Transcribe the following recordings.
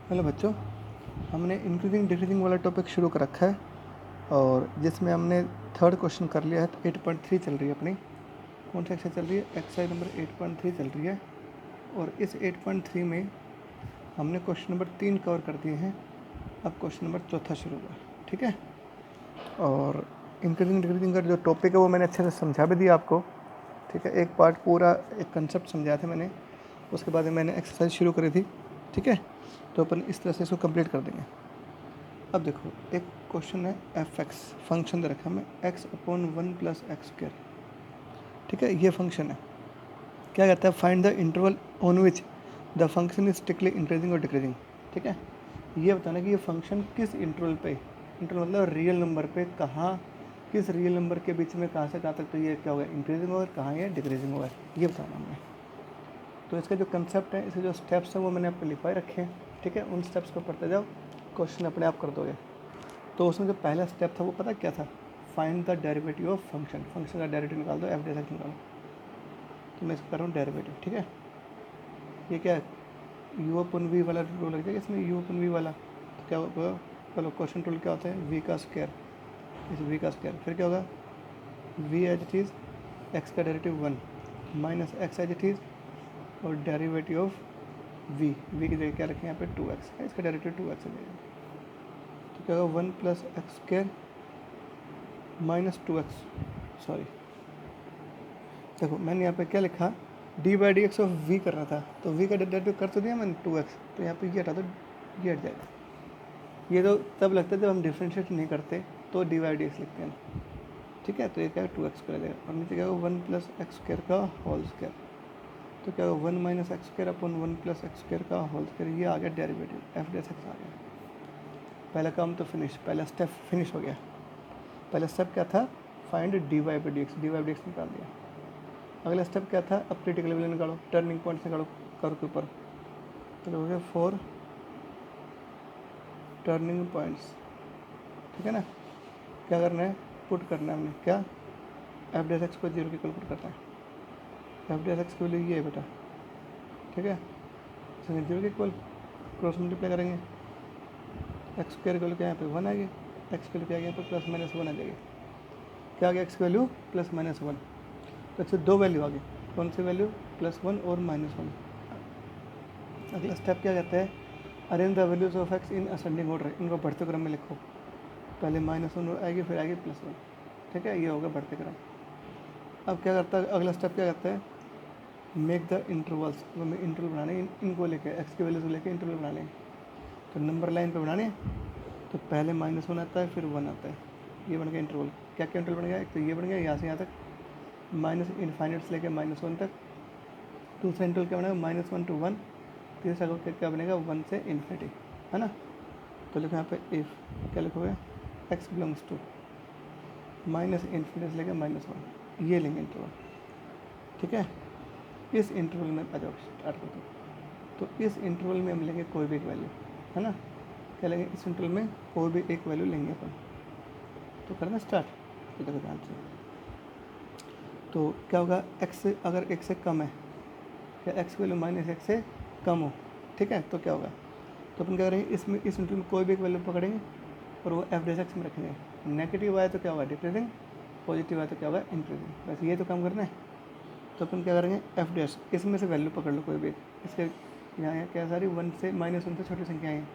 Hello बच्चों, हमने increasing decreasing वाला टॉपिक शुरू कर रखा है और जिसमें हमने थर्ड क्वेश्चन कर लिया है। तो 8.3 चल रही है अपनी। कौन सी एक्सरसाइज चल रही है? एक्सरसाइज नंबर 8.3 चल रही है और इस 8.3 में हमने क्वेश्चन नंबर 3 कवर कर दिए हैं। अब क्वेश्चन नंबर चौथा शुरू हुआ, ठीक है। और इंक्रीजिंग डिक्रीजिंग का जो टॉपिक है वो मैंने अच्छे से समझा भी दिया आपको, ठीक है। एक पार्ट पूरा एक कंसेप्ट समझाया था मैंने, उसके बाद में मैंने एक्सरसाइज शुरू करी थी, ठीक है। तो अपन इस तरह से इसको कंप्लीट कर देंगे। अब देखो, एक क्वेश्चन है एफ एक्स फंक्शन दे रखा है हमें x/1 + x², ठीक है। ये फंक्शन है, क्या कहता है, find the interval on which the function is strictly increasing और डिक्रीजिंग, ठीक है। ये बताना कि ये फंक्शन किस इंटरवल पे, इंटरवल मतलब रियल नंबर पे, कहाँ, किस रियल नंबर के बीच में कहाँ से कहाँ तक तो ये क्या होगा, इंक्रीजिंग होगा, कहाँ ये डिक्रीजिंग होगा, ये बताना हमने। तो इसका जो कंसेप्ट है, इसके जो स्टेप्स हैं वो मैंने आपको लिखवाए रखे हैं, ठीक है। उन स्टेप्स को पढ़ते जाओ, क्वेश्चन अपने आप कर दोगे। तो उसमें जो पहला स्टेप था वो पता क्या था, find the derivative of function. Function का डेरिवेटिव निकाल दो, एफ डी एक्स निकालो। तो मैं इसको कर रहा हूँ डेरिवेटिव, ठीक है। ये क्या है, यू अपन वी वाला रूल लग जाएगा इसमें, यू अपन वी वाला। तो क्या होगा, चलो क्वेश्चन रूल क्या होता है, वी का स्क्वायर, इस वी का स्क्वायर, फिर क्या होगा, v as it is x का derivative 1 minus x as it is और डेरिवेटिव ऑफ वी की जगह क्या रखें यहाँ पे 2x है, इसका डेरिवेटिव 2x हो जाएगा। तो क्या होगा 1 + x² माइनस 2x, सॉरी देखो मैंने यहाँ पे क्या लिखा, d/dx ऑफ v कर रहा था, तो v का डेरिवेटिव कर तो दिया मैंने 2x, तो यहाँ पे ये हटा दो, ये हट जाएगा। ये तो तब लगता है जब हम डिफ्रेंशिएट नहीं करते तो d/dx लिखते हैं, ठीक है। तो ये क्या है 2x कर देगा और नीचे क्या होगा 1 + x² का होल स्क्वायर। तो क्या होगा 1 - x² अपन 1 + x² का होल स्क्वायर, ये आ गया डेरिवेटिव, एफ डी एक्स आ गया। पहला काम तो फिनिश, पहला स्टेप फिनिश हो गया। पहला स्टेप क्या था, फाइंड dy/dx, dy/dx निकाल दिया। अगला स्टेप क्या था, अब क्रिटिकल वैल्यू निकालो, टर्निंग पॉइंट्स निकालो कर्व के ऊपर। तो हो गया 4 टर्निंग पॉइंट्स, ठीक है ना। क्या करना है, पुट करना है हमने, क्या, एफ डी एक्स को 0 के इक्वल पुट करना है। एफ डी एक्स की वैल्यू ये है बेटा, ठीक है। 0 के इक्वल क्रॉस मल्टीप्लाई करेंगे, एक्स स्क्वायर की वैल्यू क्या यहाँ पे 1 आ गई, एक्स की वैल्यू क्या आ गया यहाँ पे +-1 आ जाएगी। क्या आ गया, एक्स की वैल्यू +-1। तो अच्छे दो वैल्यू आ गई, कौन सी वैल्यू, +1 और -1। अगला स्टेप क्या कहता है, arrange the values of x in ascending order, इनको बढ़ते क्रम में लिखो। पहले -1 आएगी, फिर आएगी +1, ठीक है। ये होगा बढ़ते क्रम। अब क्या करता है, अगला स्टेप क्या करता है, मेक द इंटरवल्स, हमें इंटरवल बनाने, इनको लेके एक्स की वैल्यू को लेके इंटरवल बनाने। तो नंबर लाइन पे बनाने, तो पहले -1 आता है, फिर 1 आता है, ये बन गया इंटरवल। क्या क्या इंटरवल बन गया, एक तो ये बन गया यहाँ से यहाँ तक, -∞ से लेकर -1 तक। दूसरा इंटरवल क्या बनेगा, -1 to 1। तीसरा क्या बनेगा, 1 से इन्फिनिटी, है ना। तो लिखो यहाँ पे इफ, क्या लिखोगे, x बिलोंग्स टू -∞ से लेकर -1, ये लेंगे इंटरवल, ठीक है। इस इंटरवल में आ जाओ, स्टार्ट कर दो। तो इस इंटरवल में हम लेंगे कोई भी एक वैल्यू, है ना। क्या लेंगे, इस इंटरवल में कोई भी एक वैल्यू लेंगे अपन। तो करना स्टार्ट, तो देखो ध्यान से। तो क्या होगा, x अगर 1 से कम है, क्या x की वैल्यू -1 से कम हो, ठीक है, तो क्या होगा, तो अपन क्या करेंगे, इसमें इस इंटरवल में कोई भी एक वैल्यू पकड़ेंगे और वो एफ डी एक्स में रखेंगे। नेगेटिव आए तो क्या होगा डिक्रीजिंग, पॉजिटिव आए तो क्या होगा इंक्रीजिंग, बस ये तो काम करना है। तो अपन क्या करेंगे, एफ डी एक्स, इसमें से वैल्यू पकड़ लो कोई भी, इसके यहाँ क्या सारी 1 से -1 से छोटी संख्याएँ हैं।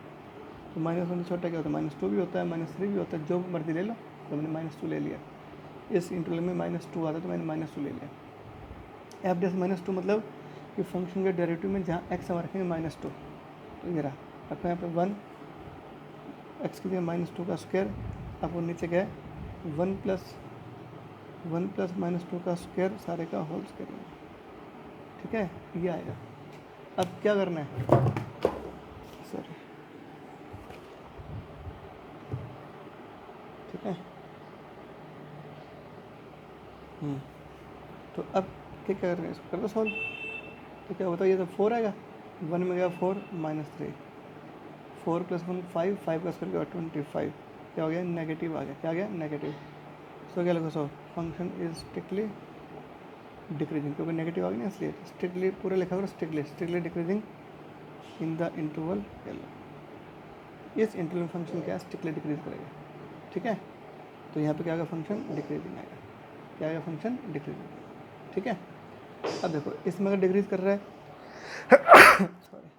तो -1 से छोटा क्या होता है, -2 भी होता है, -3 भी होता है, जो मर्जी ले लो। तो मैंने -2 ले लिया, इस इंटरवल में -2 आता है तो मैंने -2 ले लिया। एफ डी एक्स -2 मतलब कि फंक्शन के डेरिवेटिव में जहाँ एक्स हम रखेंगे -2, तो ये रहा, रखो यहाँ पे 1, एक्स की जगह -2 का स्क्वायर, अब वो नीचे गए 1 + -2 का स्क्वायर सारे का होल स्क्वायर, ठीक है, ये आएगा। अब क्या करना है, सॉरी, ठीक है। तो अब क्या कर रहे हैं, इसको कर दो सॉल्व। तो क्या होता है, ये तो 4 आएगा, 1 में गया 4 -3, 4 + 1 5, 5 का स्क्वायर गया 25, क्या हो गया, नेगेटिव आ गया, क्या आ गया, नेगेटिव। सो क्या लिखो, so function is strictly decreasing, क्योंकि नेगेटिव आ गया ना इसलिए स्ट्रिक्टली पूरा लिखा होगा, strictly decreasing in the interval L. इस इंटरवल फंक्शन क्या है, स्ट्रिक्टली डिक्रीज करेगा। ठीक है, तो यहाँ पे क्या आएगा, फंक्शन डिक्रीजिंग आएगा। क्या आएगा, फंक्शन डिक्रीजिंग। ठीक है, अब देखो इसमें अगर डिक्रीज कर रहा है सॉरी,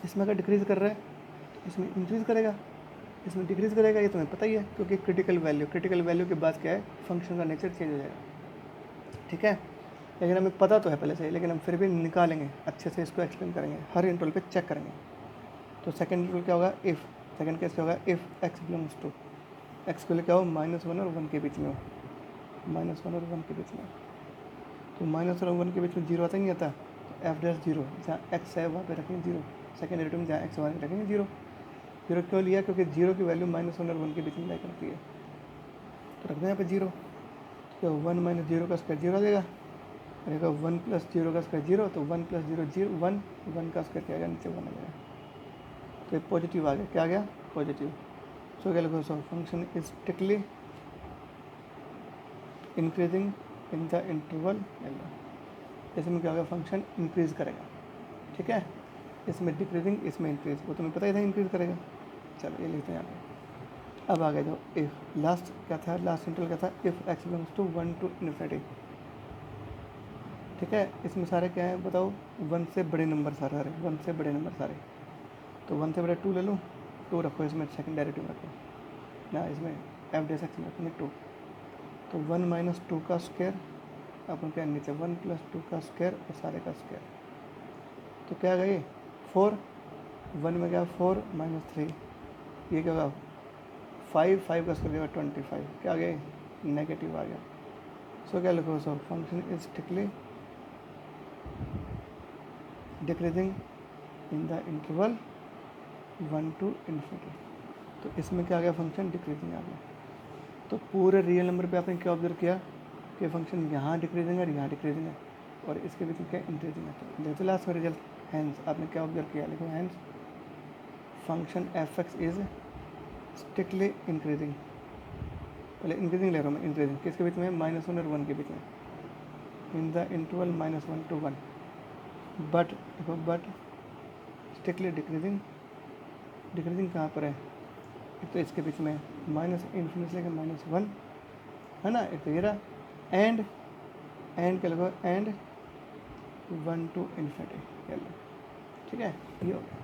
इसमें अगर डिक्रीज कर रहा है तो इसमें इंक्रीज करेगा, इसमें डिक्रीज करेगा, ये तुम्हें पता ही है, क्योंकि क्रिटिकल वैल्यू के बाद क्या है, फंक्शन का नेचर चेंज हो जाएगा। ठीक है, लेकिन हमें पता तो है पहले से, लेकिन हम फिर भी निकालेंगे अच्छे से, इसको एक्सप्लेन करेंगे, हर इंटरवल पे चेक करेंगे। तो सेकंड इंटरवल क्या होगा, इफ़, सेकंड केस क्या होगा, if x belongs to, x के लिए क्या हो, -1 और 1 के बीच में हो, -1 और 1 के बीच में। तो -1 और 1 के बीच में 0 आता ही नहीं आता, तो एफ डैश 0, जहाँ एक्स है वहाँ पे रखेंगे 0, सेकेंड डेरिवेटिव में जहाँ एक्स वहाँ रखेंगे 0। 0 क्यों लिया, क्योंकि 0 की वैल्यू -1 और 1 के बीच में लाई करती है, तो रख दें यहाँ पे 0। तो 1 - 0 का स्क्वायर 0 आ जाएगा, रहेगा 1 + 0 का स्क्वायर 0, तो 1 + 0 0 1, 1 का स्क्वायर क्या आएगा, नीचे 1 आ जाएगा, तो ये पॉजिटिव आ गया, क्या आ गया, पॉजिटिव। सो क्या लिखो, so function is strictly increasing in the interval L, इसमें क्या होगा, फंक्शन इंक्रीज करेगा। ठीक है, इसमें डिक्रीजिंग, इसमें इंक्रीज, वो तुम्हें पता ही था इंक्रीज करेगा। चलो ये लिखते हैं यहाँ पे। अब आ गया जो इफ़, लास्ट क्या था, लास्ट इंटरवल क्या था, if x belongs to 1 to ∞। ठीक है, इसमें सारे क्या है बताओ, 1 से बड़े नंबर सारे, 1 से बड़े नंबर सारे, तो 1 से बड़े 2 ले लूँ, 2 रखो, इसमें सेकंड डेरिवेटिव रखो ना, इसमें एफ डैश एक्स में रखेंगे 2, तो 1 - 2 का स्क्वायर, अपन क्या नीचे 1 + 2 का स्क्वायर और सारे का स्क्वायर, तो क्या गए 4, 1 में क्या 4 - 3, ये क्या होगा 5, 5 का स्क्वायर 25, क्या आ गया, नेगेटिव आ गया। सो क्या लिखो, so function is strictly decreasing in the interval 1 to ∞। तो इसमें क्या आ गया, फंक्शन डिक्रीजिंग आ गया। तो पूरे रियल नंबर पे आपने क्या ऑब्जर्व किया कि फंक्शन यहाँ डिक्रीजिंग है और यहाँ डिक्रीजिंग है, और इसके बीच में क्या इंक्रीजिंग है। तो देखो लास्ट में रिजल्ट, हैंस आपने क्या ऑब्जर्व किया, लिखो hence function f x is strictly increasing, पहले इंक्रीजिंग ले रहा हूँ मैं, इंक्रीजिंग किसके बीच में, -1 और 1 के बीच में, इन द इंटरवल -1 to 1, बट देखो बट स्ट्रिक्टली डिक्रीजिंग, डिक्रीजिंग कहाँ पर है, एक तो इसके बीच में -∞ से लेकर -1 है ना, एक तो ये रहा, एंड क्या लगो, एंड 1 to ∞, कह लो। ठीक है, ये हो गया।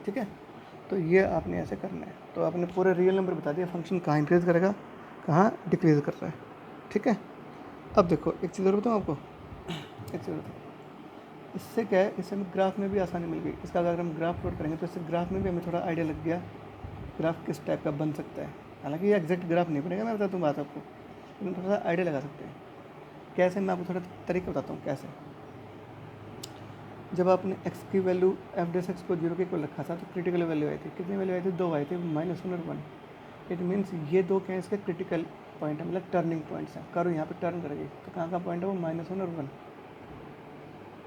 ठीक है, तो ये आपने ऐसे करना है, तो आपने पूरे रियल नंबर बता दिया, फंक्शन कहाँ इंक्रीज करेगा, कहाँ डिक्रीज कर रहा है। ठीक है, अब देखो एक चीज़ और बताऊँ आपको, एक चीज़ बताऊँ, इससे क्या है, इससे हमें ग्राफ में भी आसानी मिल गई। इसका अगर हम ग्राफ प्लॉट करेंगे तो इससे ग्राफ में भी हमें थोड़ा आइडिया लग गया, ग्राफ किस टाइप का बन सकता है। हालांकि ये एग्जैक्ट ग्राफ नहीं बनेगा, मैं बताता हूँ बात आपको, लेकिन थोड़ा सा आइडिया लगा सकते हैं। कैसे, मैं आपको थोड़ा तरीका बताता हूँ कैसे। जब आपने x की वैल्यू एफ डैश एक्स को 0 के इक्वल रखा था, तो क्रिटिकल वैल्यू आई थी, कितनी वैल्यू आई थी, 2 आई थी, -1 और 1। इट मीन्स ये 2 क्या है, इसके क्रिटिकल पॉइंट है, मतलब टर्निंग पॉइंट्स हैं। करो यहाँ पे टर्न करेगी तो कहाँ का पॉइंट है वो, -1 और 1।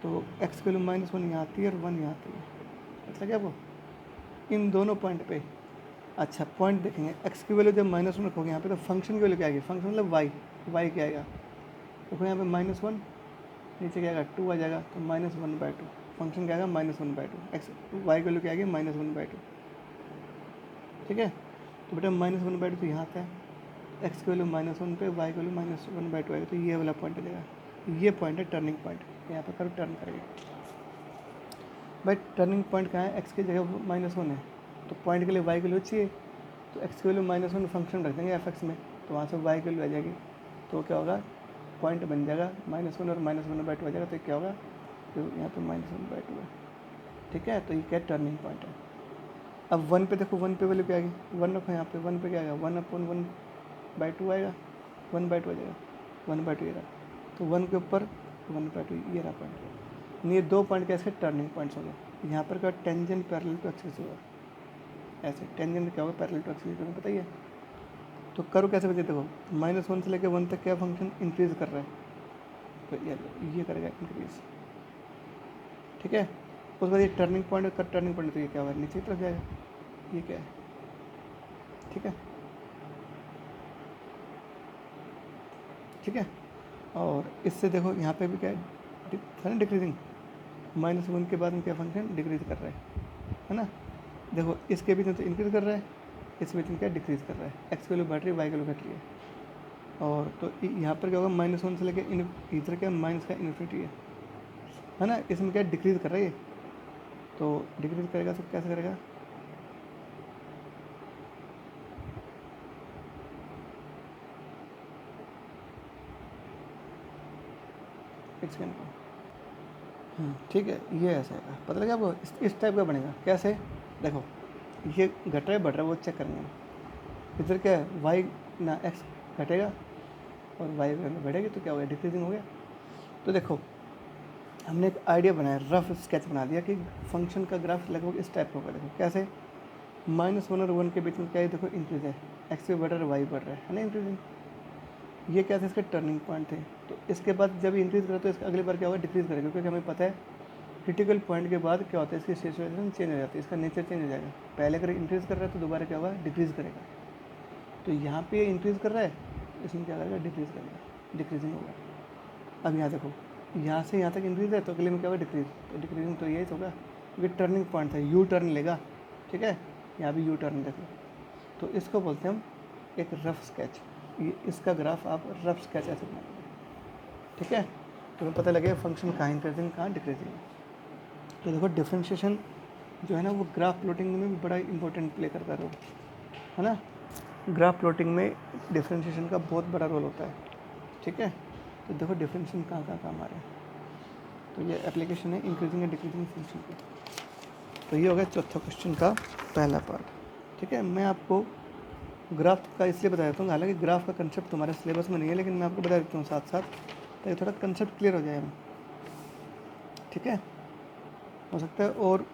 तो x की वैल्यू -1 यहाँ आती है और 1 यहाँ आती है, मतलब क्या वो इन दोनों पॉइंट पे। अच्छा पॉइंट देखेंगे, x की वैल्यू जब -1 रखोगे यहाँ पे, तो फंक्शन की वैल्यू क्या आएगी, फंक्शन मतलब y क्या आएगा, देखो यहाँ पे -1, नीचे क्या आएगा 2 आ जाएगा, तो -1/2, फंक्शन क्या आएगा -1/2, एक्स वाई की वैल्यू क्या आएगी -1/2। ठीक है, तो बेटा -1/2 तो यहाँ आता है, एक्स की वैल्यू -1 पे, वाई की वैल्यू -1/2 आएगा, तो ये वाला पॉइंट आ जाएगा, ये पॉइंट है टर्निंग पॉइंट, यहाँ पर करो टर्न करेगा। भाई टर्निंग पॉइंट कहाँ है, एक्स की जगह -1 है, तो पॉइंट के लिए वाई की वैल्यू चाहिए, तो एक्स की वैल्यू -1 फंक्शन रख देंगे एफ एक्स में, तो वहाँ से वाई की वैल्यू आ जाएगी, तो क्या होगा पॉइंट बन जाएगा -1 और -1/2 आ जाएगा, तो क्या होगा, तो यहाँ पे -1/2 है। ठीक है, तो ये क्या टर्निंग पॉइंट है। अब 1 पे देखो, 1 पे वैल्यू क्या आएगी, 1 रखो यहाँ पे, 1 पे क्या आएगा 1/1/2 आएगा, 1/2 आ जाएगा, 1/2 ये रहा, तो 1 के ऊपर 1/2 ये रहा पॉइंट। ये 2 पॉइंट कैसे टर्निंग पॉइंट्स हो गए। यहाँ पर क्या टेंजेंट पैरेलल टू एक्सिस होगा, ऐसे टेंजेंट क्या होगा पैरेलल टू एक्सिस, तुम्हें पता ही है। तो करो कैसे बचे, देखो -1 से लेकर 1 तक क्या फंक्शन इंक्रीज कर रहा है, तो ये करेगा इंक्रीज। ठीक है, उसके बाद ये टर्निंग पॉइंट कर, टर्निंग पॉइंट तो ये क्या होगा नीचे की तरफ जाएगा, ये क्या है। ठीक है, ठीक है, और इससे देखो यहाँ पे भी क्या है ना डिक्रीजिंग, -1 के बाद में क्या फंक्शन डिक्रीज कर रहा है ना, देखो इसके बीच में तो इंक्रीज़ कर रहा है, इस बीच में क्या डिक्रीज़ कर रहा है, एक्स वैल्यू बढ़ रही है, वाई वैल्यू घट रही है। और तो यहाँ पर क्या होगा, -1 से लेकर इधर क्या माइनस का इन्फिनिटी है ना, इसमें क्या डिक्रीज़ कर रहा है ये, तो डिक्रीज़ करेगा तो कैसे करेगा, एक्सपेंड को, ठीक है, ये ऐसा है, पता लगा आपको, इस टाइप का बनेगा। कैसे, देखो ये घट रहा है बढ़ रहा है वो चेक करेंगे, इधर क्या है वाई ना एक्स घटेगा और वाई वैल्यू बढ़ेगी तो क्या हो गया, डिक्रीजिंग हो गया। तो देखो हमने एक आइडिया बनाया, रफ स्केच बना दिया कि फंक्शन का ग्राफ लगभग इस टाइप का होगा। देखो कैसे, -1 और 1 के बीच में क्या है, देखो इंक्रीज है, एक्स भी बढ़ रहा है वाई बढ़ रहा है ना, इंक्रीजिंग। ये क्या थे, इसके टर्निंग पॉइंट थे। तो इसके बाद जब इंक्रीज करा तो इसका अगली बार क्या होगा, डिक्रीज करेगा, क्योंकि हमें पता है क्रिटिकल पॉइंट के बाद क्या होता है, इसकी सिचुएशन चेंज हो जाती है, इसका नेचर चेंज हो जाएगा। पहले अगर इंक्रीज कर रहा है तो दोबारा क्या होगा, डिक्रीज करेगा। तो यहाँ पे इंक्रीज कर रहा है, इसमें क्या करेगा, डिक्रीज करेगा, डिक्रीजिंग होगा। अब यहाँ देखो, यहाँ से यहाँ तक इंक्रीज है तो अगले में क्या होगा, डिक्रीज। तो डिक्रीजिंग तो यही होगा, क्योंकि टर्निंग पॉइंट है, यू टर्न लेगा, ठीक है, यहाँ भी यू टर्न देखो। तो इसको बोलते हैं हम एक रफ स्केच। ये इसका ग्राफ आप रफ स्केच ऐसे बनाएंगे, ठीक है। तो हमें पता लगेगा फंक्शन कहाँ इंक्रीजिंग कहाँ डिक्रीजिंग। तो देखो डिफ्रेंशिएशन जो है ना वो ग्राफ प्लॉटिंग में भी बड़ा इंपॉर्टेंट प्ले करता है रोल, है ना। ग्राफ प्लॉटिंग में डिफ्रेंशिएशन का बहुत बड़ा रोल होता है, ठीक है। तो देखो डिफ्रेंशिएशन कहाँ कहाँ काम आ रहा है, तो ये एप्लीकेशन है इंक्रीजिंग एंड डिक्रीजिंग फंक्शन की। तो ये हो गया चौथा क्वेश्चन का पहला पार्ट, ठीक है। मैं आपको ग्राफ का इसलिए बता देता हूँ, हालांकि ग्राफ का कंसेप्ट तुम्हारे सिलेबस में नहीं है, लेकिन मैं आपको बता देता हूँ साथ साथ, ताकि थोड़ा कंसेप्ट क्लियर हो जाए हमें, ठीक है। हो सकता है और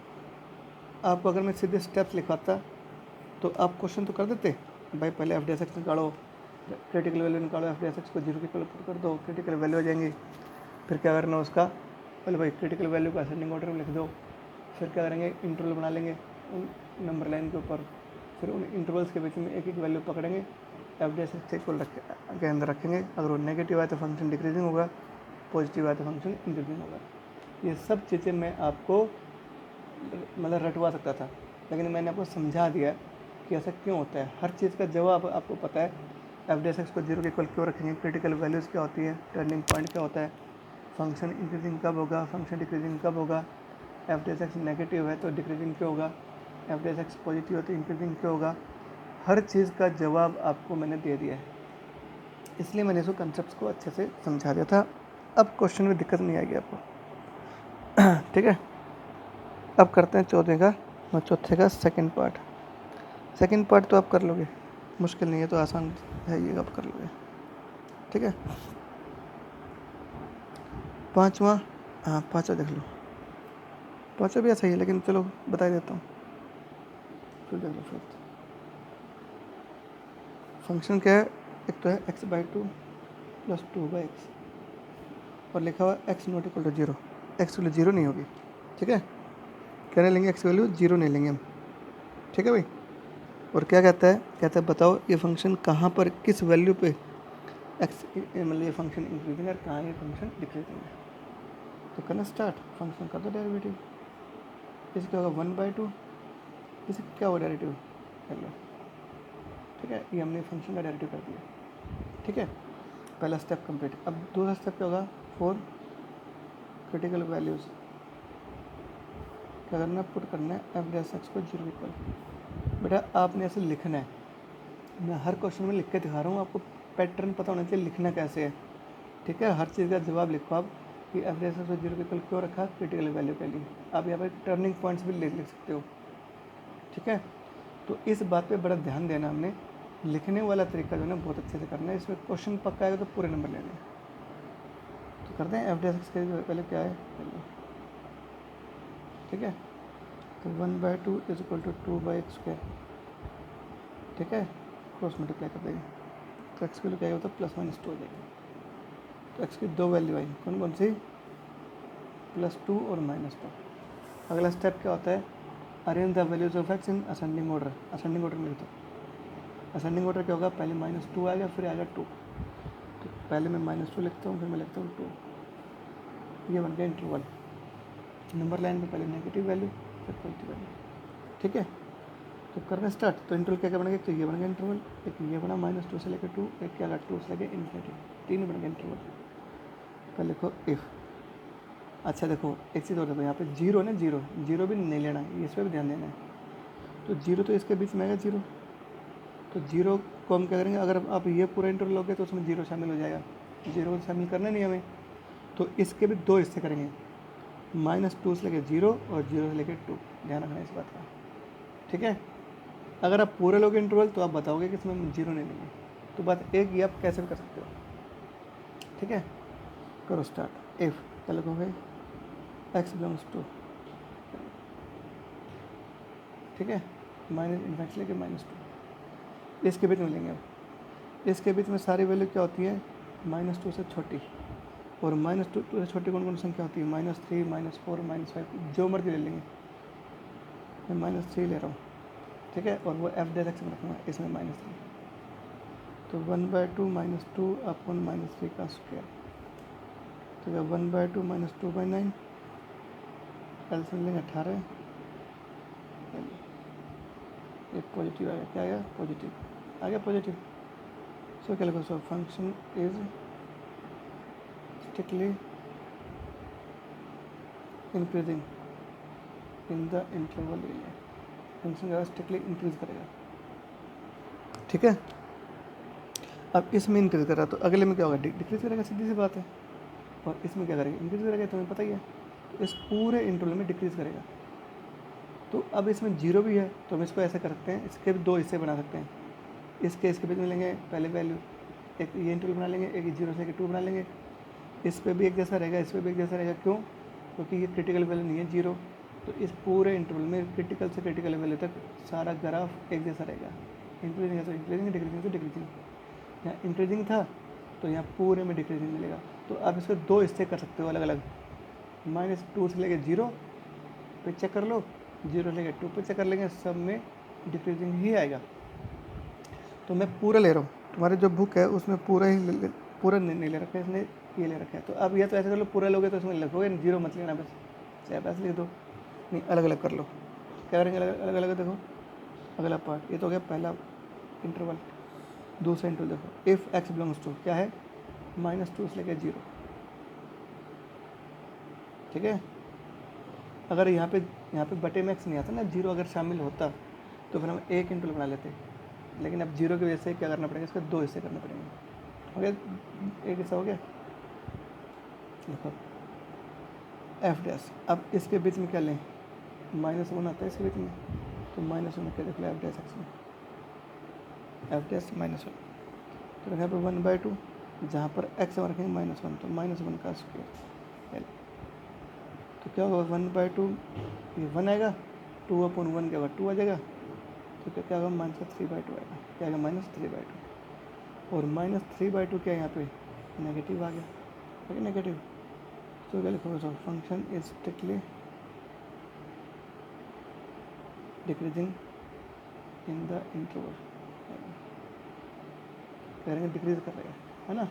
आपको अगर मैं सीधे स्टेप्स लिखवाता तो आप क्वेश्चन तो कर देते भाई, पहले एफ डी एस एक्स निकालो, क्रिटिकल वैल्यू निकालो, एफ डी एस एक्स को 0 के इक्वल कर दो, क्रिटिकल वैल्यू आ जाएंगी। फिर क्या करना उसका, पहले भाई क्रिटिकल वैल्यू को असेंडिंग ऑर्डर में लिख दो, फिर क्या करेंगे, इंटरवल बना लेंगे उन नंबर लाइन के ऊपर, फिर उन इंटरवल्स के बीच में एक एक वैल्यू पकड़ेंगे, F D S x equal के अंदर रखेंगे। अगर वो नेगेटिव आए तो फंक्शन डिक्रीजिंग होगा, पॉजिटिव आए तो फंक्शन इंक्रीजिंग होगा। ये सब चीज़ें मैं आपको मतलब रटवा सकता था, लेकिन मैंने आपको समझा दिया कि ऐसा क्यों होता है। हर चीज़ का जवाब आपको पता है, एफ डी एस एक्स को 0 के इक्वल क्यों रखेंगे, क्रिटिकल वैल्यूज़ क्या होती है, टर्निंग पॉइंट क्या होता है, फंक्शन इंक्रीजिंग कब होगा, फंक्शन डिक्रीजिंग कब होगा, F D S x negative है तो डिक्रीजिंग क्यों होगा, F D S x positive है तो इंक्रीजिंग क्यों होगा। हर चीज़ का जवाब आपको मैंने दे दिया है, इसलिए मैंने इसको कंसेप्ट को अच्छे से समझा दिया था। अब क्वेश्चन में दिक्कत नहीं आएगी आपको, ठीक है। अब करते हैं चौथे का, और चौथे का सेकंड पार्ट। सेकंड पार्ट तो आप कर लोगे, मुश्किल नहीं है, तो आसान है, ये आप कर लोगे, ठीक है। पाँचवा, हाँ पाँचवा देख लो, पाँचवा भी ऐसा ही है, लेकिन चलो बता देता हूँ, फिर देख लो। फिर फंक्शन क्या है, एक तो है x/2 + 2/x, और लिखा हुआ x not equal to 0, x value 0 नहीं होगी, ठीक है। क्या नहीं लेंगे, एक्स वैल्यू 0 नहीं लेंगे हम, ठीक है भाई। और क्या कहता है बताओ ये फंक्शन कहाँ पर किस वैल्यू पे एक्स मतलब ये फंक्शन इंक्रीजिंग है, कहाँ ये फंक्शन डिक्रीजिंग है। तो करना स्टार्ट, फंक्शन कर दो डेरिवेटिव, इसे क्या होगा 1/2, इसे क्या होगा डेरिवेटिव कर लो, ठीक है। ये हमने फंक्शन का डेरिवेटिव कर दिया, ठीक है। पहला स्टेप कंप्लीट। अब दूसरा स्टेप क्या होगा, फॉर क्रिटिकल वैल्यूज़ क्या करना है, पुट करना है एफ डी एस एक्स को 0 इक्वल। बेटा आपने ऐसे लिखना है, मैं हर क्वेश्चन में लिख के दिखा रहा हूँ, आपको पैटर्न पता होना चाहिए लिखना कैसे है, ठीक है। हर चीज़ का जवाब लिखो आप कि एफ डी एस एक्स को 0 इक्वल क्यों रखा, क्रिटिकल वैल्यू के लिए। आप यहाँ पर टर्निंग पॉइंट्स भी लिख सकते हो, ठीक है। तो इस बात पे बड़ा ध्यान देना, हमने लिखने वाला तरीका जो है ना बहुत अच्छे से करना है, इसमें क्वेश्चन पक्का आएगा तो पूरे नंबर लेने हैं। तो करते हैं एफ डी एस एक्स के पहले क्या है, ठीक है। तो 1/2 इज इक्वल टू 2/x², ठीक है, क्रॉस मल्टीप्लाई कर देंगे तो एक्स की वैल्यू क्या होता है, +-2 हो जाएगी। तो एक्स की दो वैल्यू आई, कौन कौन सी, +2 और -2। अगला स्टेप क्या होता है, arrange the values of x in ascending order, ascending order में लिखो। असेंडिंग ऑर्डर क्या होगा, पहले -2 आएगा फिर आएगा 2, तो पहले मैं -2 लिखता हूँ फिर मैं लिखता हूँ 2, ये बन गया इंटरवल। नंबर लाइन पे पहले नेगेटिव वैल्यू फिर पॉजिटिव वैल्यू, ठीक है। तो करना स्टार्ट। तो इंटरवल क्या क्या बनेगा, तो ये बनेगा इंटरवल, एक ये बना -2 से लेकर 2, एक क्या 2 से लेकर इन्फिनिटी, 3 बनेगा इंटरवल। पहले लिखो इफ़। अच्छा देखो एक चीज़ और देखो, यहाँ पे जीरो ना, जीरो भी नहीं लेना है, इस पर भी ध्यान देना है। तो जीरो तो इसके बीच में आएगा जीरो, तो जीरो को हम क्या करेंगे, अगर आप ये पूरा इंटरवल लोगे तो उसमें जीरो शामिल हो जाएगा, जीरो शामिल करना नहीं हमें। तो इसके भी दो हिस्से करेंगे, -2 से लेकर जीरो और जीरो से लेकर 2, ध्यान रखना इस बात का, ठीक है। अगर आप पूरे लोगे इंटरवल तो आप बताओगे कि इसमें जीरो नहीं लेंगे, तो बात एक ही, आप कैसे भी कर सकते हो, ठीक है। करो स्टार्ट। इफ़ क्या लगोगे, x बिलोंग्स टू, ठीक है, माइनस इन्फिनिटी लेके -2, इसके बीच में लेंगे। अब इसके बीच में सारी वैल्यू क्या होती है, -2 से छोटी, और -2 से छोटी कौन कौन संख्या होती है, -3, -4, -5, जो मर्जी ले लेंगे। मैं -3 ले रहा हूँ, ठीक है, और वो f डैश में रखूँगा, इसमें -3, तो 1/2 -2 अपॉन -3 का स्क्वायर, तो क्या 1/2 -2/9, एलसीएम लेंगे 18, एक पॉजिटिव आ गया, क्या आया, पॉजिटिव आ गया, पॉजिटिव। सो क्या लिखो, so function is strictly increasing in the interval area, function ज़्यादा स्ट्रिक्टली इंक्रीज करेगा, ठीक है। अब इसमें इंक्रीज कर रहा तो अगले में क्या होगा, डिक्रीज करेगा, सीधी सी बात है। और इसमें क्या करेगा, इंक्रीज करेगा, तुम्हें पता ही है। तो इस पूरे इंटरवल में डिक्रीज करेगा। तो अब इसमें जीरो भी है, तो हम इसको ऐसे कर सकते हैं, इसके भी दो हिस्से बना सकते हैं। इसके बीच में लेंगे पहले वैल्यू, एक ये इंटरवल बना लेंगे, एक 0 से 2 बना लेंगे। इस पे भी एक जैसा रहेगा, इस पे भी एक जैसा रहेगा, क्यों, क्योंकि ये क्रिटिकल वैल्यू नहीं है जीरो। तो इस पूरे इंटरवल में क्रिटिकल से क्रिटिकल वैल्यू तक सारा ग्राफ एक जैसा रहेगा। इंक्रीजिंग है तो इंक्रीजिंग, डिक्रीजिंग तो डिक्रीजिंग। यहाँ इंक्रीजिंग था तो यहाँ पूरे में डिक्रीजिंग मिलेगा। तो आप इसको दो हिस्से कर सकते हो अलग अलग, -2 से लेकर 0 पे चेक कर लो, 0 से लेकर 2 पे चेक कर लेंगे, सब में डिक्रीजिंग ही आएगा। तो मैं पूरा ले रहा हूँ, तुम्हारी जो बुक है उसमें पूरा ही पूरा नहीं ले रखा है, इसने ये ले रखा है। तो अब ये तो ऐसे कर लो, पूरा लोगे तो इसमें लिखोगे, जीरो मत लेना, बस चाहे पैसे लिख दो, नहीं अलग अलग कर लो। क्या करेंगे, अलग अलग देखो, अगला पार्ट ये तो हो गया पहला इंटरवल। दूसरा इंटरवल देखो, इफ़ x बिलोंग्स टू क्या है, -2 से लेकर 0, ठीक है। अगर यहाँ पे बटे में x नहीं आता ना, 0 अगर शामिल होता तो फिर हम एक इंटरवल बना लेते, लेकिन अब 0 की वजह से क्या करना पड़ेगा, इसके दो हिस्से करने पड़ेंगे। हो गया, एक हिस्सा हो गया, देखो एफ डैश। अब इसके बीच में क्या लें, -1 आता है इसके बीच में, तो -1 क्या देख लो, एफ डैश एक्स में, एफ डैश -1, तो रखा पे 1/2, जहाँ पर एक्स में रखेंगे -1, तो -1 का स्क्वायर एल। तो क्या होगा, 1/2, ये 1 आएगा, 2/1 क्या होगा, 2 आ जाएगा, तो क्या होगा, -3/2 आएगा, क्या आएगा, -3/2, और -3/2 क्या है यहाँ पे, नेगेटिव आ गया, ठीक है, नेगेटिव। तो क्या लिखोगे, so function is strictly decreasing in the interval, करेंगे डिक्रीज कर रहा है ना,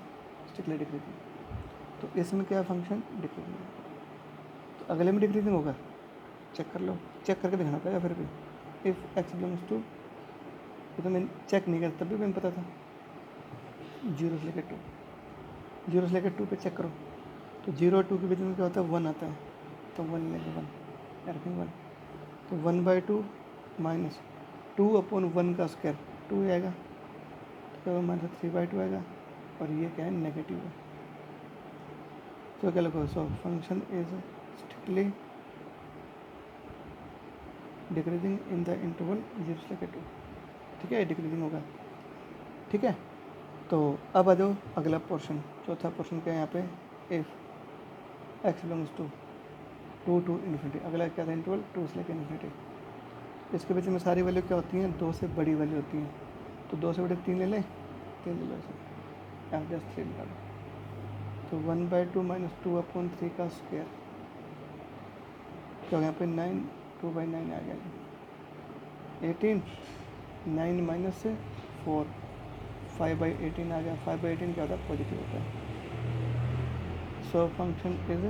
स्ट्रिक्टली डिक्रीजिंग। तो इसमें क्या है, फंक्शन डिक्रीजिंग, तो अगले में डिक्रीजिंग होगा, चेक कर लो, चेक करके दिखाना पड़ेगा फिर भी। इफ़ x बिलोंग्स टू, तो मैंने चेक नहीं करता, तब भी मैंने पता था, 0 से लेकर 2, 0 से लेकर 2 पे चेक करो, तो 0 और 2 के बीच में क्या होता है, 1 आता है, तो 1 लेंगे, 1 रखेंगे 1, तो 1/2 -2/1 का स्क्वायर 2 आएगा, तो क्या होगा, -3/2 आएगा, और ये क्या है, नेगेटिव है। तो क्या लिखो, so function is strictly decreasing in the interval 0 से लेकर 2, ठीक है, डिक्रीजिंग होगा, ठीक है। तो अब आ जाओ अगला पोर्शन, चौथा पोर्शन क्या है यहाँ पे, if x belongs to 2 to infinity, अगला क्या था, इंटरवल 2 से लेकर इन्फिनिटी। इसके बीच में सारी वैल्यू क्या होती हैं, 2 से बड़ी वैल्यू होती हैं, तो 2 से बड़े 3 ले लें, 3 ले लो, ऐसे एफ डैश 3 निकालो, तो 1/2 -2/3 का स्क्वायर, क्या यहाँ पे 9, 2/9 आ गया, 18, 9 - 4, 5/18 आ गया, 5/18 क्या होता है, पॉजिटिव होता है। So function is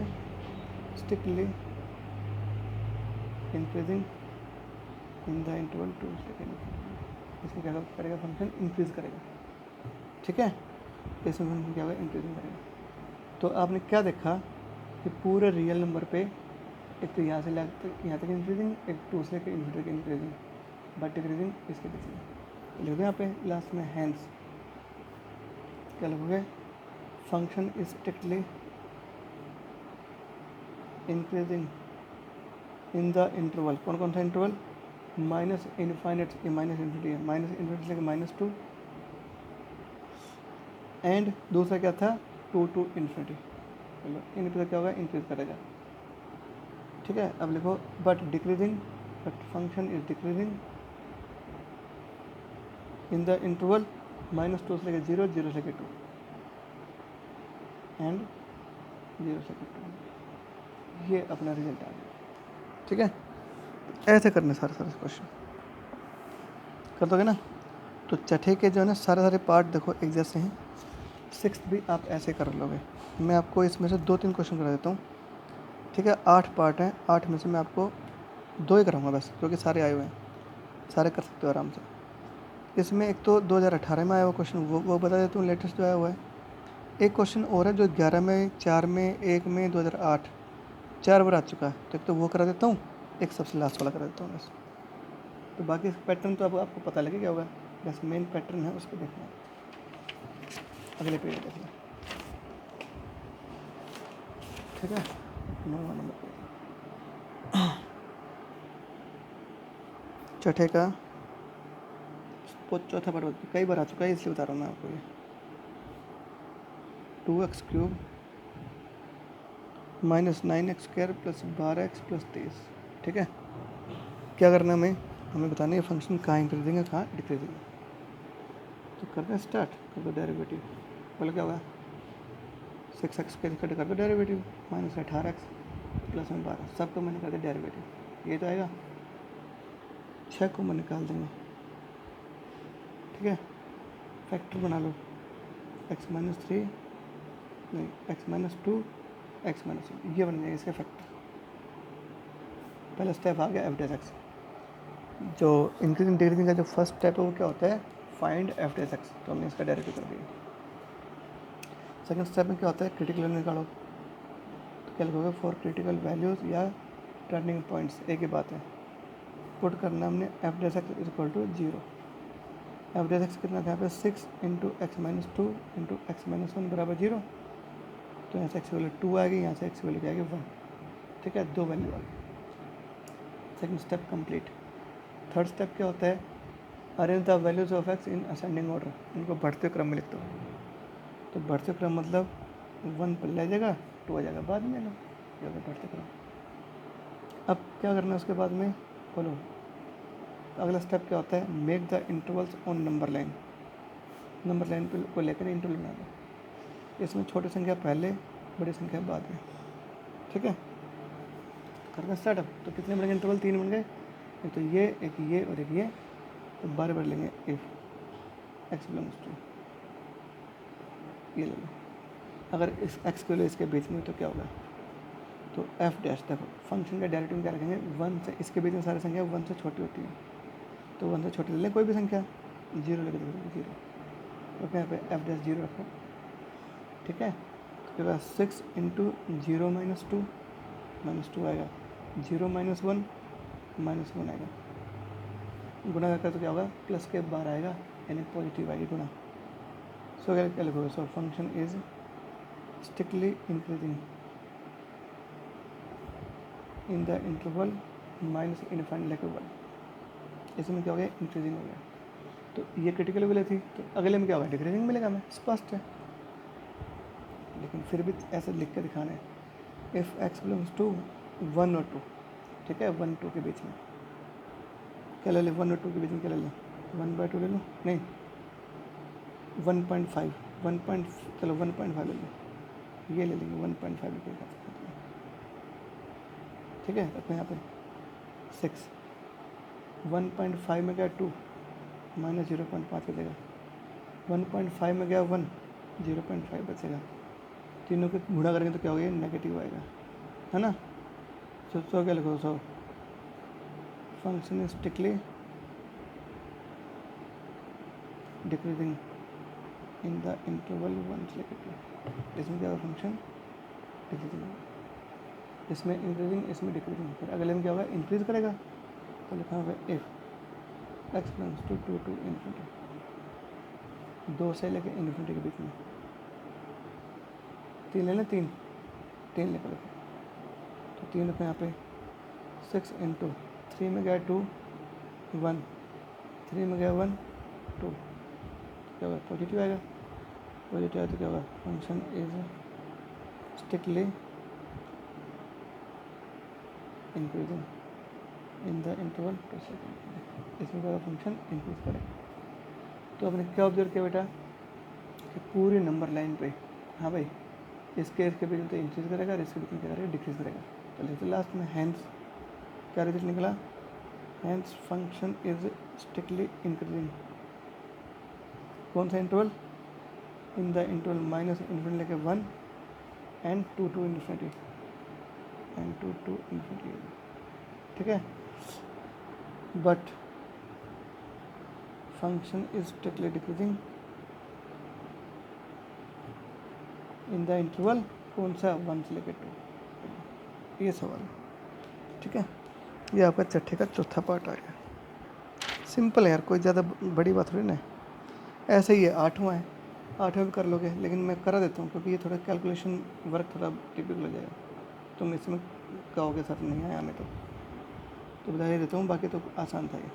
strictly increasing in the interval 2 से लेकर इसमें क्या करेगा, फंक्शन इंक्रीज करेगा। ठीक है, इसमें फंक्शन क्या होगा, इंक्रीजिंग करेगा। तो आपने क्या देखा कि पूरे रियल नंबर पे एक तो यहाँ से यहाँ तक इंक्रीजिंग, एक 2 से लेकर इन्फिनिटी तक इंक्रीजिंग, बट डिक्रीजिंग इसके बीच में लिखो यहाँ पे लास्ट में हैंस क्या लिखोगे, function is strictly increasing in the interval. कौन कौन सा इंटरवल, माइनस इनफाइनेट, ये माइनस इन्फिनिटी है, माइनस इन्फिनिटी से -2 एंड दूसरा क्या था 2 to इन्फिनिटी। चलो इन पर क्या होगा, इंक्रीज करेगा। ठीक है, अब लिखो but decreasing, but function is decreasing in the interval -2 से लेकर 0, 0 से लेकर 2 एंड 0 से लेकर 2। ये अपना रिजल्ट आ गया। ठीक है, ऐसे करने सारे क्वेश्चन कर दोगे ना। तो छठे के जो है ना सारे पार्ट देखो एक जैसे हैं, सिक्स्थ भी आप ऐसे कर लोगे। मैं आपको इसमें से 2-3 क्वेश्चन करा देता हूँ। ठीक है, 8 पार्ट हैं, 8 में से मैं आपको 2 ही कराऊंगा बस, क्योंकि सारे आए हुए हैं, सारे कर सकते हो आराम से। इसमें एक तो 2018 में आया हुआ क्वेश्चन, वो बता देता हूँ, लेटेस्ट जो आया हुआ है। एक क्वेश्चन और है जो 11 में, 4 में, 1 में 2008 4 बार आ चुका है, तो एक तो वो करा देता हूँ, एक सबसे लास्ट वाला करा देता हूँ बस। तो बाकी पैटर्न तो अब आपको पता लगे क्या होगा, बस मेन पैटर्न है उसको देखना। अगले पेज देखना। ठीक है, 9वां नंबर पेज छठे का चौथा पार्ट कई बार आ चुका है, इसलिए बता रहा हूँ मैं आपको। ये 2x³ -9x² + 12x + 23। ठीक है, क्या करना है हमें बताना है फंक्शन कहाँ इंक्रीजिंग है, कहाँ डिक्रीजिंग है। तो करते हैं स्टार्ट, कर दो डेरिवेटिव। बोले क्या होगा, 6x के इक्वल कर दो डेरिवेटिव, -18x + 12 सबको मैंने कर दिया डेरिवेटिव। ये तो आएगा, 6 को मैं निकाल देंगे। ठीक है, फैक्टर बना लो, x - 3 नहीं x - 2 x - 1, ये बन जाएगा इसका फैक्टर। पहला स्टेप आ गया f'(x). जो इंक्रीजिंग डिक्रीजिंग का जो फर्स्ट स्टेप है वो क्या होता है, फाइंड f'(x), तो हमने इसका डेरिवेटिव कर दिया। सेकंड स्टेप में क्या होता है, क्रिटिकल वैल्यू निकालो। तो क्या लिखोगे, फॉर क्रिटिकल वैल्यूज़ या टर्निंग पॉइंट्स, एक ही बात है। पुट करना हमने f'(x = 0। f'(x) कितना था यहाँ पे, 6 × x - 2 × x - 1 = 0। तो यहाँ से x की वैल्यू 2 आएगी, यहाँ से x की वैल्यू क्या आएगी 1। ठीक है, 2 वैल्यू आ गई। Second step complete. Third step क्या होता है, arrange the values of x in ascending order, इनको बढ़ते क्रम में लिखते हो। तो बढ़ते क्रम मतलब 1 पहले आ जाएगा, 2 आ जाएगा बाद में, लो ये होगा बढ़ते क्रम। अब क्या करना है उसके बाद में, बोलो अगला स्टेप क्या होता है, make the intervals on number line. Number line को लेकर इंटरवल बना दो, इसमें छोटी संख्या पहले, बड़ी संख्या बाद में। ठीक है, करना स्टार्ट। अब तो कितने बनेंगे इंटरवल, 3 बन गए, एक तो ये, एक ये और एक ये। तो बार बार लेंगे, इफ x = 2, ये ले लो। अगर इस x के लिए इसके बीच में तो क्या होगा, तो f' देखो फंक्शन का डायरेक्टिव क्या रखेंगे, 1 से, इसके बीच में सारी संख्या 1 से छोटी होती है, तो 1 से छोटी ले लें कोई भी संख्या, 0 लेके देखो 0, तो यहाँ पे f' 0 रखो। ठीक है, उसके बाद 6 × 0 - 2 -2 आएगा, 0 - 1 -1 आएगा, गुणा करके तो क्या होगा, प्लस के बार आएगा, यानी पॉजिटिव आएगी गुणा। सो क्या लिखोगे, so function is strictly increasing in the interval -∞ लेके 1। इसमें क्या हो गया, इंक्रीजिंग हो गया। तो ये क्रिटिकल वैल्यू थी, तो अगले में क्या होगा, डिक्रीजिंग मिलेगा, हमें स्पष्ट है। लेकिन फिर भी ऐसे लिख के दिखाना है, इफ़ x = 1 और 2। ठीक है, 1 2 के बीच में क्या ले लें, 1 और 2 के बीच में क्या ले लें, 1/2 ले लो, नहीं 1.5, 1. चलो 1.5 ले लो, ये ले लेंगे 1.5 लिखेगा। ठीक है, रखो यहाँ पे 6, 1.5 में गया 2 -0.5 बचेगा, 1.5 में गया 1, 0.5 बचेगा। तीनों के गुणा करेंगे तो क्या होगा, नेगेटिव आएगा, है ना। सो क्या लिखो, so function is strictly decreasing in the interval 1 से लेकर 2। इसमें क्या होगा, फंक्शन डिक्रीजिंग, इसमें इंक्रीजिंग, इसमें डिक्रीजिंग। फिर अगले में क्या होगा, इंक्रीज करेगा, तो लिखा होगा if x belongs to 2 to infinity, 2 से लेकर इन्फिनिटी के बीच में। 3 ले लें, 3 लेकर लिखो, तो 3 लिखो यहाँ पे 6 इंटू 3 में गया 2 1, 3 में गया 1 2, क्या होगा, पॉजिटिव आएगा। पॉजिटिव आया तो क्या होगा, function is strictly increasing in the interval 2 second. इसमें क्या होगा, फंक्शन इंक्रीज करेगा। तो आपने क्या ऑब्जर्व किया बेटा कि पूरी नंबर लाइन पे, हाँ भाई, इसके बीच में तो इंक्रीज करेगा और इसके बीच में क्या करेगा, डिक्रीज करेगा। तो लिखते लास्ट में हैंस क्या रिजल्ट निकला, hence function is strictly increasing, कौन सा interval, in the interval minus infinity लेके 1 and 2 to infinity, and 2 to infinity, ठीक है। But function is strictly decreasing in the interval, कौन सा, 1 से लेकर 2। ये सवाल है, ठीक है। ये आपका चट्टे का चौथा पार्ट आ गया। सिंपल है यार, कोई ज़्यादा बड़ी बात थोड़ी ना है। ऐसे ही है, 8वां है, 8वां भी कर लोगे, लेकिन मैं करा देता हूँ क्योंकि ये थोड़ा कैलकुलेशन वर्क थोड़ा टिपिकल हो जाएगा। तुम इसमें कहोगे सर नहीं आया हमें, तो बता ही देता हूँ, बाकी तो आसान था ये,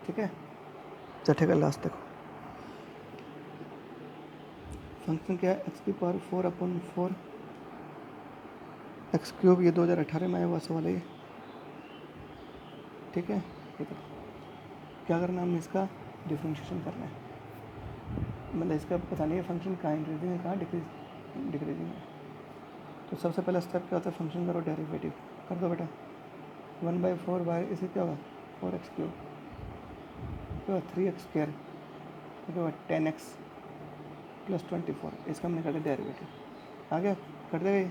ठीक है। चट्टे का लास्ट देखो, फंक्शन क्या है, एक्स की पावर 4/4 एक्स क्यूब, ये 2018 में आया हुआ सवाल है ये, ठीक है। ये देखो क्या करना है, हमने इसका डिफ्रेंशिएशन करना है, मतलब इसका पता नहीं है फंक्शन कहाँ इंक्रीजिंग है, कहाँ डिक्रीजिंग है। तो सबसे पहला स्टेप क्या होता है, फंक्शन करो डेरिवेटिव, कर दो बेटा। 1/4 बाय इसे क्या होगा, 4x क्यूब, क्या होगा 3x स्क्वायर, क्या होगा 10x प्लस 24, इसका हमने कर दिया डेरिवेटिव। आ गया, कर देगा ये,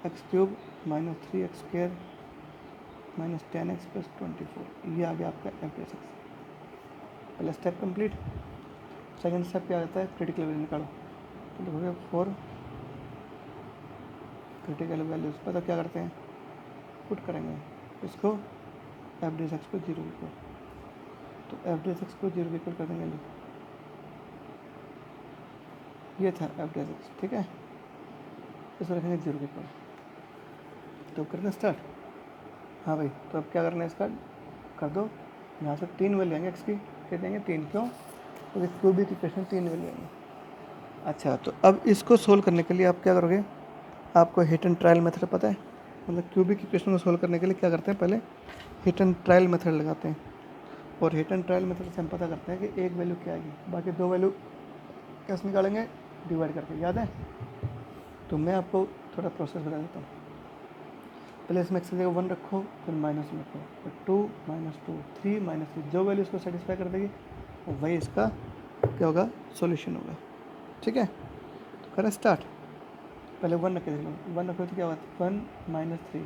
x cube minus 3x square minus 10x plus 24, ये आ गया आपका f(x). पहला स्टेप कंप्लीट। सेकंड स्टेप क्या आता है, क्रिटिकल वैल्यू निकालो, तो लिखोगे 4 क्रिटिकल वैल्यूज, पता क्या करते हैं, पुट करेंगे इसको f(x) को 0 इक्वल, तो f(x) को 0 इक्वल कर देंगे, ये था f(x), ठीक है। इसको रखेंगे 0 इक्वल, तो करना स्टार्ट। हाँ भाई, तो अब क्या करना है, इसका कर दो, यहाँ से 3 वैल्यू आएंगे एक्स की, कितने आएंगे 3, क्यों, तो क्यूबिक इक्वेशन 3 वैल्यू आएंगे। अच्छा, तो अब इसको सोल्व करने के लिए आप क्या करोगे, आपको हिट एंड ट्रायल मेथड पता है, मतलब क्यूबिक इक्वेशन को सोल्व करने के लिए क्या करते हैं, पहले हिट एंड ट्रायल मेथड लगाते हैं, और हिट एंड ट्रायल मेथड से हम पता करते हैं कि एक वैल्यू क्या आएगी, बाकी 2 वैल्यू कैसे निकालेंगे, डिवाइड करके, याद है। तो मैं आपको थोड़ा प्रोसेस बता देता हूँ। पहले इसमें एक्स की जगह 1 रखो, फिर माइनस में रखो, फिर 2 -2 3 -3, जो वैल्यू इसको सेटिस्फाई कर देगी वही इसका क्या होगा, सॉल्यूशन होगा, ठीक है। तो करें स्टार्ट। पहले 1 रख के देख लो, 1 रखो तो क्या होगा, 1 -3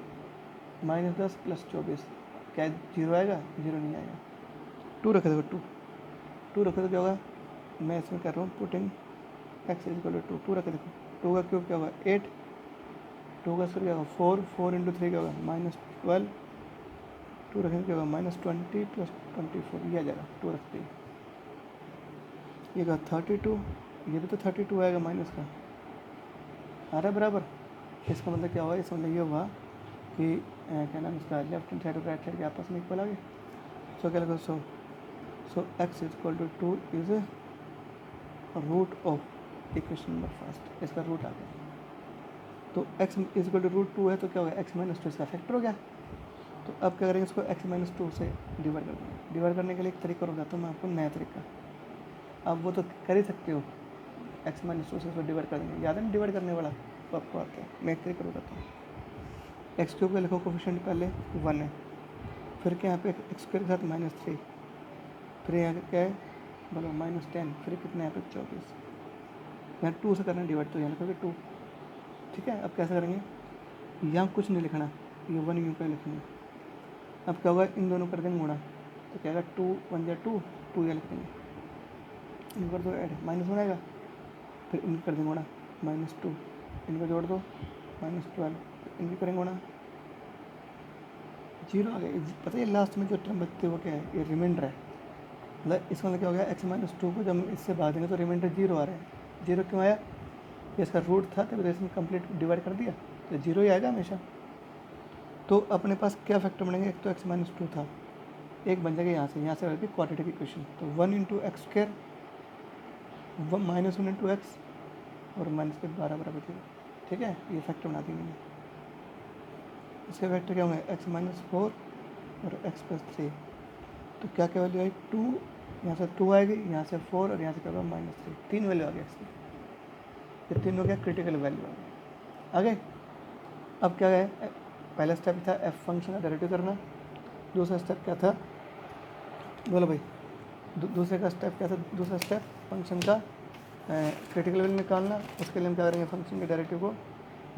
-10 प्लस 24, क्या 0 आएगा, 0 नहीं आएगा। 2 रखे देखो, 2 रखो तो क्या होगा, मैं इसमें कर रहा हूँ पुटिंग एक्स इक्वल टू 2 रखे देखो, 2 का क्यूब क्या होगा 8, 2 का स्क्वायर क्या होगा 4 इंटू 3 क्या होगा -12, 2 रखेंगे क्या होगा -20 प्लस 24, ये आ जाएगा, 2 रखते ही ये का 32, ये भी तो 32 आएगा माइनस का, आ रहा है बराबर। इसका मतलब क्या हुआ, इसका मतलब ये हुआ कि क्या नाम इसका, लेफ्ट हैंड साइड और राइट साइड के आपस में इक्वल आ गए। सो क्या लगा, so x equal to 2 is root of equation number first, इसका रूट आ गया। तो x इक्वल टू √2 है, तो क्या होगा x -2 इसका फैक्टर हो गया। तो अब क्या करेंगे, इसको x -2 से डिवाइड कर देंगे। डिवाइड करने के लिए एक तरीका हो जाता है, मैं आपको नया तरीका, अब वो तो कर ही सकते हो, x -2 से इसको डिवाइड कर देंगे, याद है ना डिवाइड करने वाला, तो आपको आता है। मैं एक तरीका बताता हूँ, एक्स क्यूब का लिखो कोफिशिएंट पहले 1 है, फिर क्या यहाँ पे एक्स स्क्वायर के साथ -3, फिर यहाँ क्या है बोलो -10, फिर कितना यहाँ पे 24, यहाँ 2 से करना डिवाइड, तो यहाँ लिखोगे 2, ठीक है। अब कैसे करेंगे, यहाँ कुछ नहीं लिखना, ये 1 यूँ का लिखेंगे, अब क्या होगा, इन दोनों कर देंगे गुणा, तो क्या होगा 2 1 जा 2, 2 या लिख देंगे, इनको कर दो ऐड, -1 आएगा, फिर इनको कर देंगे गुणा -2, इनको जोड़ दो -12, इनकी करेंगे गुणा, 0 आ गया। पता है लास्ट में जो टर्म बचते वो क्या है, ये रिमाइंडर है। मतलब इसका मतलब क्या हो गया, x-2 को जब हम इससे भाग देंगे तो रिमाइंडर 0 आ रहा है। 0 क्यों आया, ये इसका रूट था तब इसमें कंप्लीट डिवाइड कर दिया तो 0 ही आएगा हमेशा। तो अपने पास क्या फैक्टर बनेंगे, एक तो x-2 था, एक बन जाएगा यहाँ से करके क्वाड्रेटिक इक्वेशन, तो 1 × x², -1 × x और माइनस के 12 बराबर 0। ठीक है, ये फैक्टर बना दी मैंने। इसके फैक्टर क्या होंगे, x-4 और x+3, तो क्या क्या वैल्यू आई 2, यहाँ से 2 आएगी, यहाँ से 4 और यहाँ से क्या होगा -3, 3 वैल्यू आ गया इसकी। ये 3 हो गया क्रिटिकल वैल्यू आ गए। अब क्या है, पहला स्टेप था एफ फंक्शन का डेरिवेटिव करना, दूसरा स्टेप क्या था, बोलो भाई, दूसरे का स्टेप क्या था, दूसरा स्टेप फंक्शन का क्रिटिकल वैल्यू निकालना। उसके लिए हम क्या करेंगे, फंक्शन के डेरिवेटिव को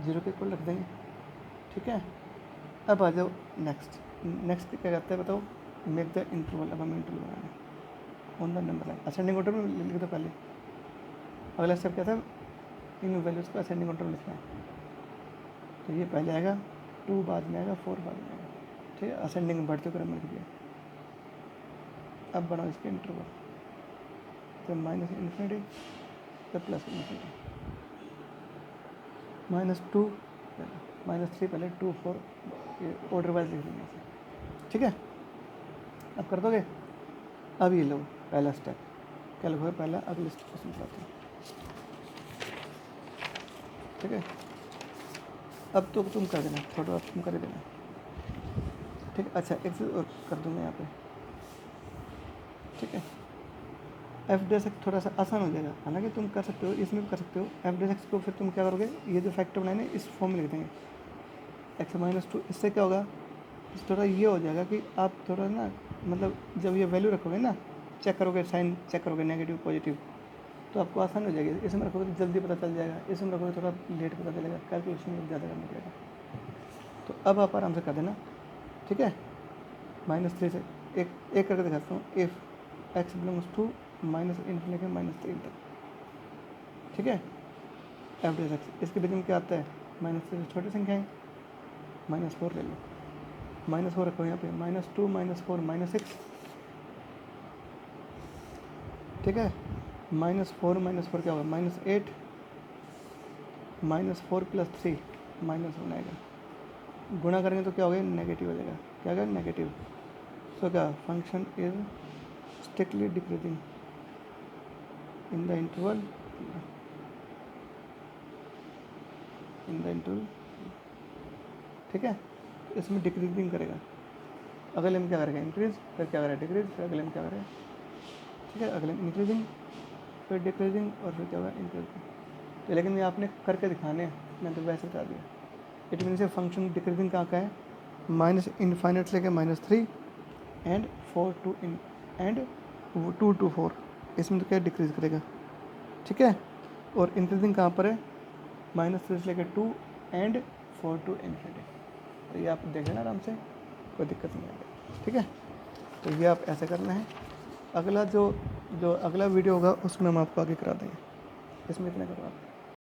0 के इक्वल रख देंगे। ठीक है, अब आ जाओ नेक्स्ट क्या करते हैं बताओ, मेक द इंटरवल। अब हम interval banana on the number line, ascending order में लिख दो पहले। अगला स्टेप क्या था, इन वैल्यूज़ को असेंडिंग ऑर्डर में लिखना है, तो ये पहले आएगा, 2 बाद में आएगा, 4 बाद में आएगा। ठीक है, असेंडिंग बढ़ते क्रम में लिख दिया। अब बनाओ इसके इंटरवल, तो -∞ तो +∞, -2 -3 पहले 2 4, ये ऑर्डर वाइज लिख देंगे इसे। ठीक है, अब कर दोगे। अब ये लो पहला स्टेप, क्या लिखोगे पहला, अगले स्टेप को समझाते हैं। ठीक है, अब तो तुम कर देना, थोड़ा अब तुम कर देना। ठीक है, अच्छा एक चीज़ और कर दूँगा यहाँ पे। ठीक है, f' थोड़ा सा आसान हो जाएगा, हालांकि तुम कर सकते हो, इसमें भी कर सकते हो। f' को फिर तुम क्या करोगे, ये जो फैक्टर बनाए ना इस फॉर्म में लिख देंगे, x-2। इससे क्या होगा, थोड़ा ये हो जाएगा कि आप थोड़ा ना, मतलब जब ये वैल्यू रखोगे ना, चेक करोगे, साइन चेक करोगे नेगेटिव पॉजिटिव, तो आपको आसान हो जाएगी। इसमें रखोगे तो जल्दी पता चल जाएगा, इसमें रखोगे थोड़ा लेट पता चलेगा, कैलकुलेशन ज़्यादा करना पड़ेगा। तो अब आप आराम से कर देना। ठीक है, -3 से एक करके दिखाता हूँ, इफ़ x बिलोंग्स टू -∞ लेके -3 तक। ठीक है, f' इसके बीच में क्या आता है, -3 से छोटी संख्याएँ, -4 ले लो, -4 रखो यहाँ पे, -2 -4 -6। ठीक है, -4 क्या होगा, -8, -4 + 3 -1 आएगा, गुणा करेंगे तो क्या होगा, नेगेटिव हो जाएगा। क्या होगा, नेगेटिव। सो क्या, function is strictly decreasing in the interval, ठीक है, इसमें डिक्रीजिंग करेगा, अगले में क्या करेगा, इंक्रीज, फिर क्या करेगा, डिक्रीज, फिर अगले में क्या करेगा। ठीक है, अगले में इंक्रीजिंग, फिर डिक्रीजिंग, और फिर क्या होगा, इंक्रीजिंग। तो लेकिन ये आपने करके दिखाने हैं, मैंने तो वैसे बता दिया। इट मीन से फंक्शन डिक्रीजिंग कहाँ का है, -∞ से लेकर -3 एंड 4 to एंड 2 to 4, इसमें तो क्या डिक्रीज करेगा। ठीक है, और इंक्रीजिंग कहाँ पर है, -3 से लेकर 2 एंड 4 to ∞। तो ये आप देख लेना आराम से, कोई दिक्कत नहीं आएगी। ठीक है, तो ये आप ऐसे करना है। अगला जो अगला वीडियो होगा उसमें हम आपको आगे करा देंगे, इसमें इतना करो आप।